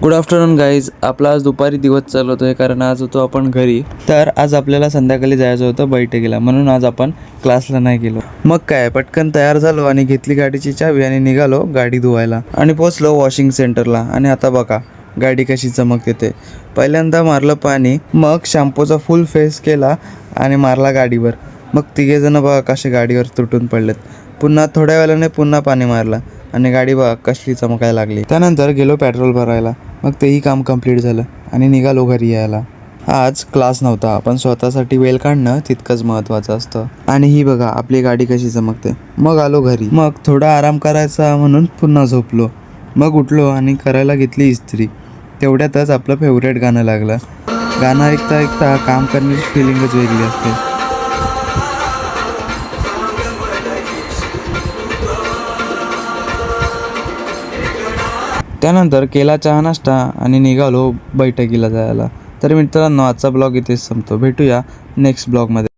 Good afternoon guys. आपला आज दुपारी दिवस चालवतो आहे कारण आज होतो आपण घरी. तर आज आपल्याला संध्याकाळी जायचं होतं बैठकीला, म्हणून आज आपण क्लासला नाही गेलो. मग काय, पटकन तयार झालो आणि घेतली गाडीची चावी आणि निघालो गाडी धुवायला आणि पोचलो वॉशिंग सेंटरला. आणि आता बघा गाडी कशी चमकते ते. पहिल्यांदा मारलं पाणी, मग शॅम्पूचा फुल फेस केला आणि मारला गाडीवर. मग तिघेजणं बघा कसे गाडीवर तुटून पडलेत. पुन्हा थोड्या वेळाने पुन्हा पाणी मारलं आणि गाडी बघा कसली चमकायला लागली. त्यानंतर गेलो पेट्रोल भरायला, मग तेही काम कंप्लीट झालं आणि निघालो घरी यायला. आज क्लास नव्हता, पण स्वतःसाठी वेळ काढणं तितकंच महत्त्वाचं असतं. आणि ही बघा आपली गाडी कशी चमकते. मग आलो घरी, मग थोडा आराम करायचा म्हणून पुन्हा झोपलो. मग उठलो आणि करायला घेतली इस्त्री. तेवढ्यातच आपलं फेवरेट गाणं लागलं. गाणं ऐकता ऐकता काम करण्याची फिलिंगच वेगळी असते. त्यानंतर केला चहा नाश्ता आणि निघालो बैठकीला जायला. तर मित्रांनो, आजचा ब्लॉग इथेच संपतो. भेटूया नेक्स्ट ब्लॉगमध्ये.